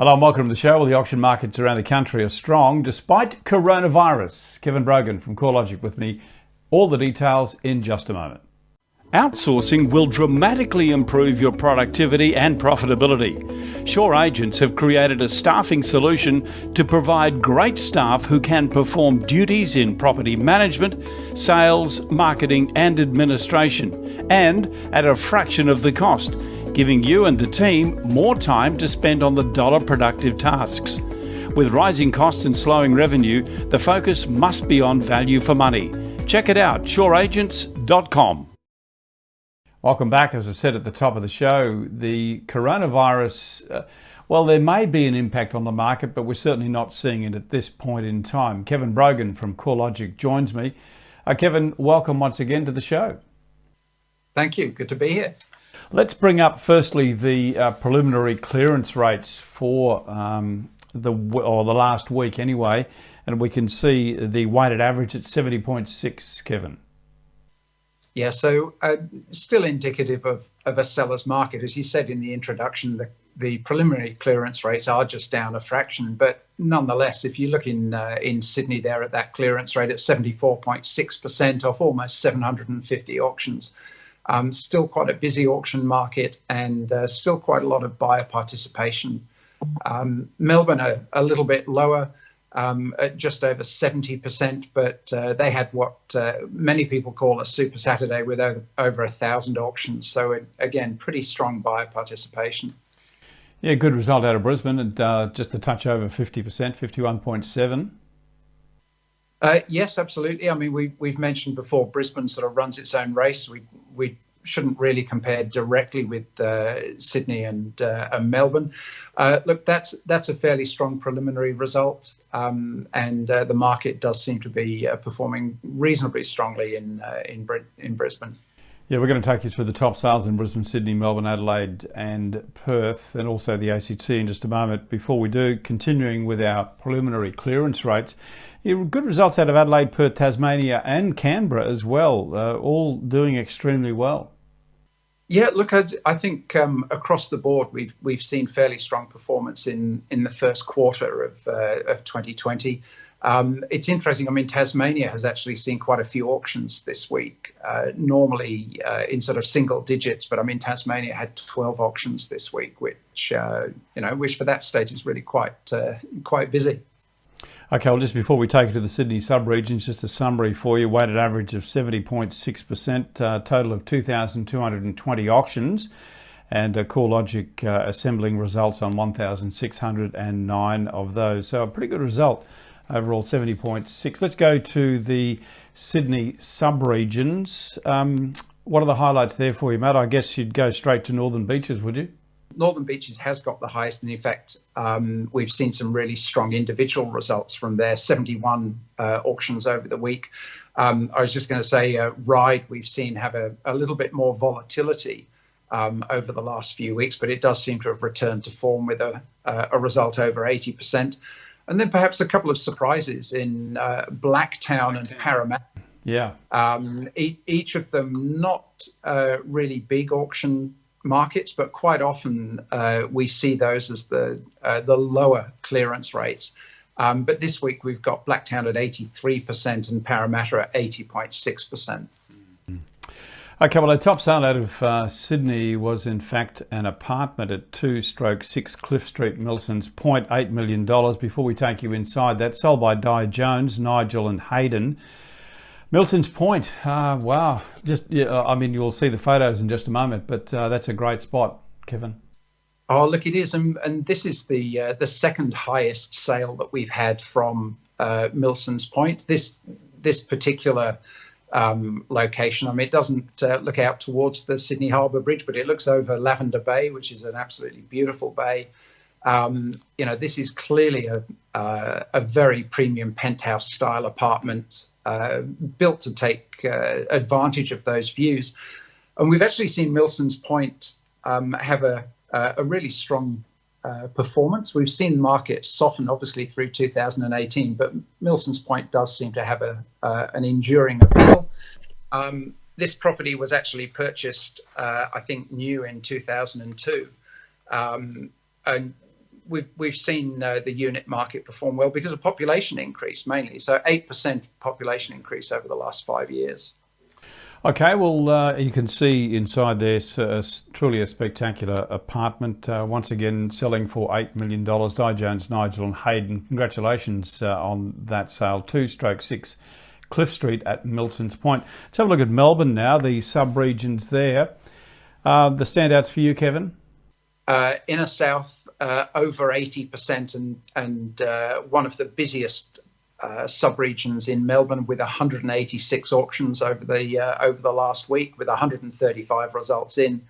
Hello and welcome to the show. Well, the auction markets around the country are strong despite coronavirus. Kevin Brogan from CoreLogic with me. All the details in just a moment. Outsourcing will dramatically improve your productivity and profitability. Sure Agents have created a staffing solution to provide great staff who can perform duties in property management, sales, marketing and administration, and at a fraction of the cost, giving you and the team more time to spend on the dollar productive tasks. With rising costs and slowing revenue, the focus must be on value for money. Check it out, sureagents.com. Welcome back. As I said at the top of the show, the coronavirus, well, there may be an impact on the market, but we're certainly not seeing it at this point in time. Kevin Brogan from CoreLogic joins me. Kevin, welcome once again to the show. Thank you. Good to be here. Let's bring up firstly the preliminary clearance rates for the last week anyway, and we can see the weighted average at 70.6, Kevin. Yeah, so still indicative of a seller's market. As you said in the introduction, the preliminary clearance rates are just down a fraction, but nonetheless, if you look in Sydney there at that clearance rate at 74.6% off almost 750 auctions. Still quite a busy auction market and still quite a lot of buyer participation. Melbourne a little bit lower, at just over 70%, but they had what many people call a Super Saturday with over 1,000 auctions. So again, pretty strong buyer participation. Yeah, good result out of Brisbane and just a touch over 50%, 51.7. Yes, absolutely. I mean, we've mentioned before, Brisbane sort of runs its own race. We shouldn't really compare directly with Sydney and Melbourne. Look, that's a fairly strong preliminary result, and the market does seem to be performing reasonably strongly in Brisbane. Yeah, we're going to take you through the top sales in Brisbane, Sydney, Melbourne, Adelaide and Perth, and also the ACT in just a moment. Before we do, continuing with our preliminary clearance rates, good results out of Adelaide, Perth, Tasmania and Canberra as well, all doing extremely well. Yeah, look, I think across the board we've seen fairly strong performance in the first quarter of 2020. It's interesting. I mean, Tasmania has actually seen quite a few auctions this week, normally in sort of single digits, but I mean, Tasmania had 12 auctions this week, which for that stage is really quite busy. Okay, well, just before we take it to the Sydney sub-regions, just a summary for you. Weighted average of 70.6%, total of 2,220 auctions, and CoreLogic assembling results on 1,609 of those. So a pretty good result overall, 70.6. Let's go to the Sydney sub-regions. What are the highlights there for you, Matt? I guess you'd go straight to Northern Beaches, would you? Northern Beaches has got the highest, and in fact, we've seen some really strong individual results from their 71 auctions over the week. I was just going to say, Ryde, we've seen have a little bit more volatility over the last few weeks, but it does seem to have returned to form with a result over 80%. And then perhaps a couple of surprises in Blacktown and Parramatta. Yeah. Each of them not really big auction markets, but quite often we see those as the lower clearance rates. But this week we've got Blacktown at 83% and Parramatta at 80.6%. Okay, well, our top sale out of Sydney was in fact an apartment at 2/6 Cliff Street, Milsons, $0.8 million. Before we take you inside, that sold by Di Jones, Nigel and Hayden. Milsons Point, wow. I mean, you'll see the photos in just a moment, but that's a great spot, Kevin. Oh, look, it is. And this is the second highest sale that we've had from Milsons Point. This particular location, I mean, it doesn't look out towards the Sydney Harbour Bridge, but it looks over Lavender Bay, which is an absolutely beautiful bay. This is clearly a very premium penthouse style apartment, built to take advantage of those views. And we've actually seen Milsons Point have a really strong performance. We've seen the market soften, obviously, through 2018, but Milsons Point does seem to have an enduring appeal. This property was actually purchased, I think, new in 2002. And we've seen the unit market perform well because of population increase mainly. So 8% population increase over the last 5 years. Okay, well, you can see inside there truly a spectacular apartment. Once again, selling for $8 million. Di Jones, Nigel and Hayden, congratulations on that sale. 2/6 Cliff Street at Milsons Point. Let's have a look at Melbourne now, the sub-regions there. The standouts for you, Kevin? Inner South, over 80%, and one of the busiest sub-regions in Melbourne, with 186 auctions over the last week, with 135 results in.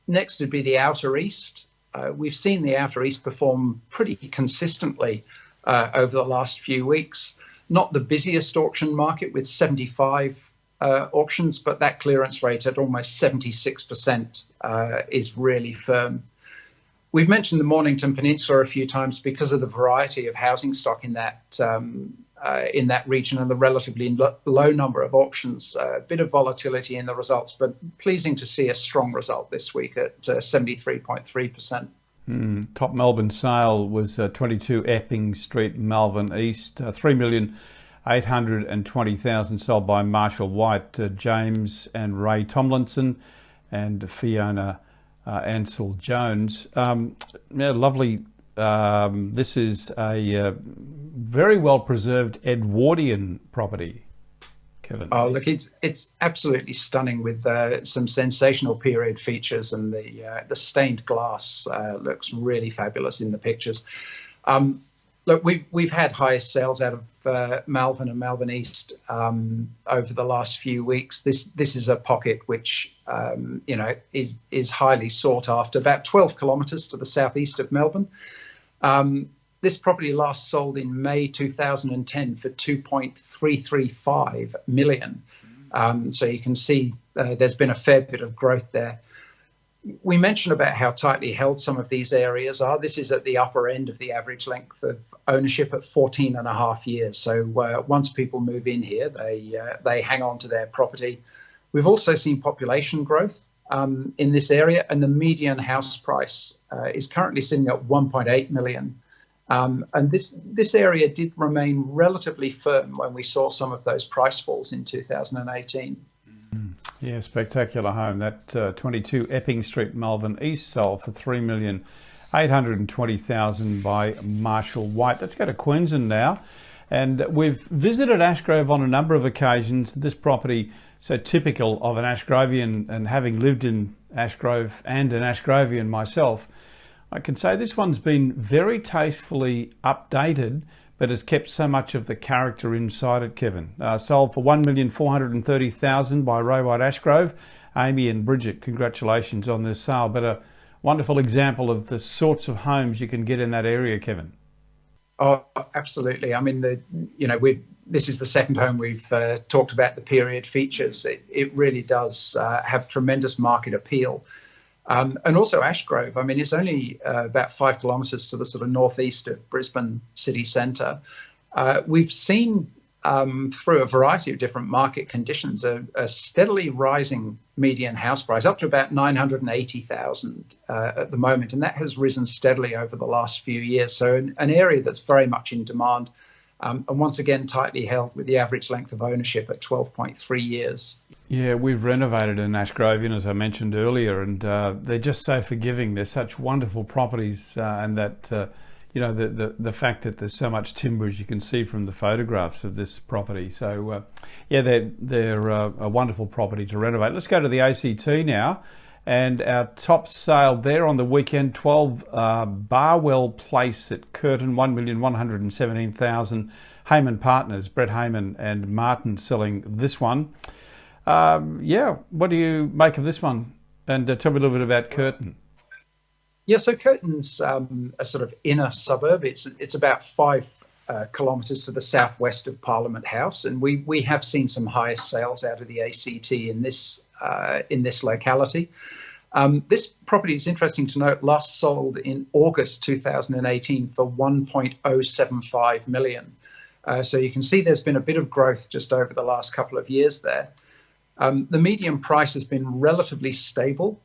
Next would be the Outer East. We've seen the Outer East perform pretty consistently over the last few weeks. Not the busiest auction market with 75 auctions, but that clearance rate at almost 76% is really firm. We've mentioned the Mornington Peninsula a few times because of the variety of housing stock in that region and the relatively low number of auctions. A bit of volatility in the results, but pleasing to see a strong result this week at 73.3%. Top Melbourne sale was 22 Epping Street, Malvern East, 3,820,000 sold by Marshall White, James and Ray Tomlinson, and Fiona Ansel Jones. Lovely. This is a very well preserved Edwardian property, Kevin. Oh, look, it's absolutely stunning with some sensational period features, and the stained glass looks really fabulous in the pictures. Look, we've had highest sales out of Malvern and Malvern East over the last few weeks. This is a pocket which is highly sought after. About 12 kilometres to the southeast of Melbourne. This property last sold in May 2010 for $2.335 million. So you can see there's been a fair bit of growth there. We mentioned about how tightly held some of these areas are. This is at the upper end of the average length of ownership at 14 and a half years. So once people move in here, they hang on to their property. We've also seen population growth in this area, and the median house price is currently sitting at 1.8 million. And this area did remain relatively firm when we saw some of those price falls in 2018. Yeah, spectacular home. That 22 Epping Street, Malvern East, sold for $3,820,000 by Marshall White. Let's go to Queensland now. And we've visited Ashgrove on a number of occasions. This property, so typical of an Ashgrovian, and having lived in Ashgrove and an Ashgrovian myself, I can say this one's been very tastefully updated, but has kept so much of the character inside it, Kevin. Sold for $1,430,000 by Ray White Ashgrove. Amy and Bridget, congratulations on this sale. But a wonderful example of the sorts of homes you can get in that area, Kevin. Oh, absolutely. I mean, this is the second home we've talked about the period features. It really does have tremendous market appeal. And also Ashgrove, I mean, it's only about 5 kilometres to the sort of northeast of Brisbane city centre. We've seen through a variety of different market conditions a steadily rising median house price up to about $980,000 at the moment. And that has risen steadily over the last few years. So an area that's very much in demand. And once again, tightly held with the average length of ownership at 12.3 years. Yeah, we've renovated in Ashgrovian, as I mentioned earlier, and they're just so forgiving. They're such wonderful properties, and that, the fact that there's so much timber, as you can see from the photographs of this property. So, they're a wonderful property to renovate. Let's go to the ACT now. And our top sale there on the weekend, 12 Barwell Place at Curtin, $1,117,000. Heyman Partners, Brett Heyman and Martin selling this one. What do you make of this one? And tell me a little bit about Curtin. Yeah, so Curtin's a sort of inner suburb. It's about 5 kilometres to the southwest of Parliament House, and we have seen some highest sales out of the ACT in this locality. This property is interesting to note, last sold in August 2018 for $1.075 million. So you can see there's been a bit of growth just over the last couple of years there. The median price has been relatively stable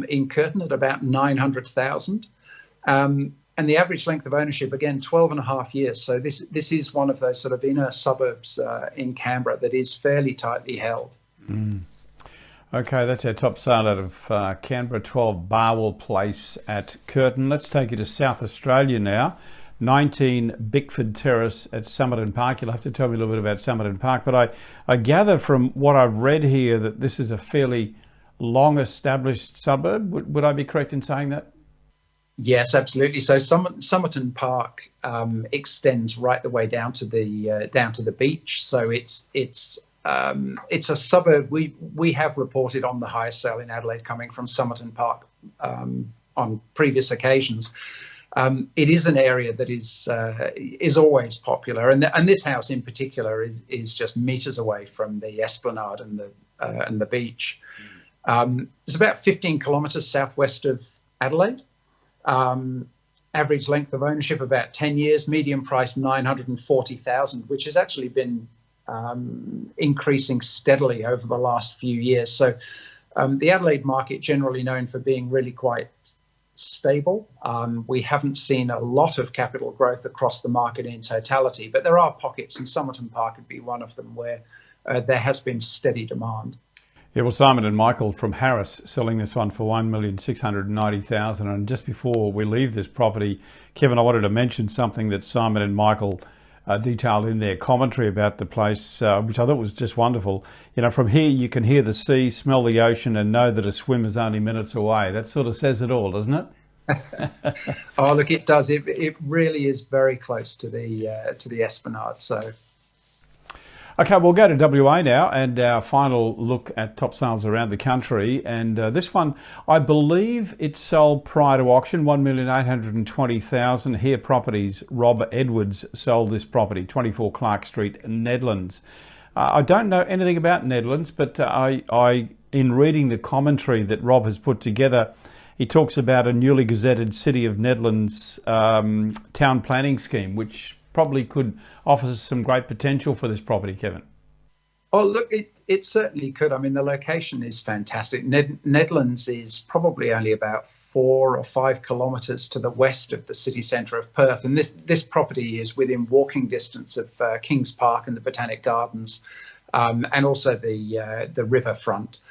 in Curtin at about $900,000. And the average length of ownership, again, 12 and a half years. So this is one of those sort of inner suburbs in Canberra that is fairly tightly held. Mm. Okay, that's our top sale out of Canberra, 12 Barwell Place at Curtin. Let's take you to South Australia now. 19 Bickford Terrace at Somerton Park. You'll have to tell me a little bit about Somerton Park, but I gather from what I've read here that this is a fairly long established suburb. Would I be correct in saying that? Yes, absolutely. So Somerton Park extends right the way down to the beach. So it's a suburb. We have reported on the highest sale in Adelaide coming from Somerton Park on previous occasions. It is an area that is always popular, and this house in particular is just meters away from the esplanade and the beach. It's about 15 kilometres southwest of Adelaide. Average length of ownership about 10 years. Median price 940,000, which has actually been increasing steadily over the last few years. So the Adelaide market generally known for being really quite stable. We haven't seen a lot of capital growth across the market in totality, but there are pockets, and Somerton Park would be one of them, where there has been steady demand. Yeah, well, Simon and Michael from Harris selling this one for $1,690,000. And just before we leave this property, Kevin, I wanted to mention something that Simon and Michael detailed in their commentary about the place, which I thought was just wonderful. You know, from here you can hear the sea, smell the ocean, and know that a swim is only minutes away. That sort of says it all, doesn't it? Oh, look, it does. It really is very close to the esplanade. So. Okay, we'll go to WA now and our final look at top sales around the country. And this one, I believe it sold prior to auction, $1,820,000. Here Properties, Rob Edwards sold this property, 24 Clark Street, Nedlands. I don't know anything about Nedlands, but in reading the commentary that Rob has put together, he talks about a newly gazetted City of Nedlands town planning scheme, which probably could offer some great potential for this property, Kevin. Oh, look, it certainly could. I mean, the location is fantastic. Nedlands is probably only about 4 or 5 kilometres to the west of the city centre of Perth. And this property is within walking distance of Kings Park and the Botanic Gardens, and also the riverfront.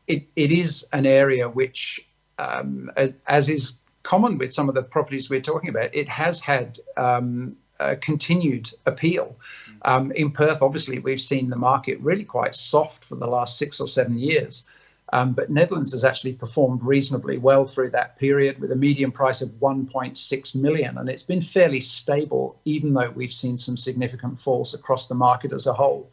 It is an area which, as is common with some of the properties we're talking about, it has had continued appeal. In Perth, obviously, we've seen the market really quite soft for the last 6 or 7 years. But Nedlands has actually performed reasonably well through that period with a median price of 1.6 million. And it's been fairly stable, even though we've seen some significant falls across the market as a whole.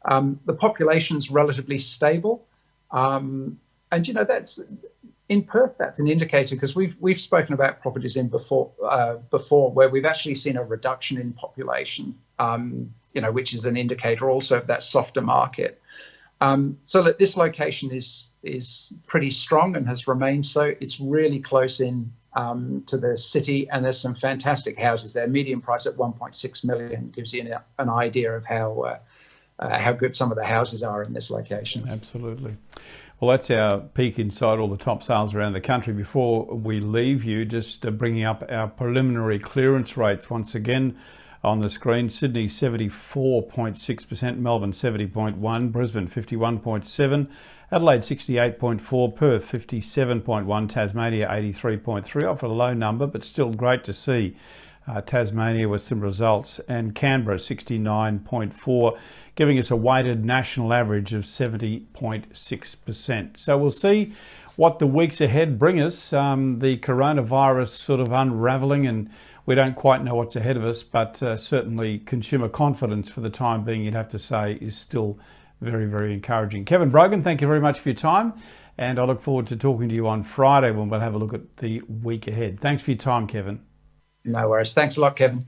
The population's relatively stable. And, you know, that's... In Perth, that's an indicator, because we've spoken about properties in before where we've actually seen a reduction in population, which is an indicator also of that softer market. So that this location is pretty strong and has remained so. It's really close in to the city, and there's some fantastic houses there. Median price at 1.6 million gives you an idea of how good some of the houses are in this location. Absolutely. Well, that's our peek inside all the top sales around the country. Before we leave you, just bringing up our preliminary clearance rates once again on the screen. Sydney 74.6%, Melbourne 70.1%, Brisbane 51.7%, Adelaide 68.4%, Perth 57.1%, Tasmania 83.3%, off a low number, but still great to see Tasmania with some results, and Canberra 69.4%, giving us a weighted national average of 70.6%. So we'll see what the weeks ahead bring us. The coronavirus sort of unravelling, and we don't quite know what's ahead of us, but certainly consumer confidence for the time being, you'd have to say, is still very, very encouraging. Kevin Brogan, thank you very much for your time, and I look forward to talking to you on Friday when we'll have a look at the week ahead. Thanks for your time, Kevin. No worries. Thanks a lot, Kevin.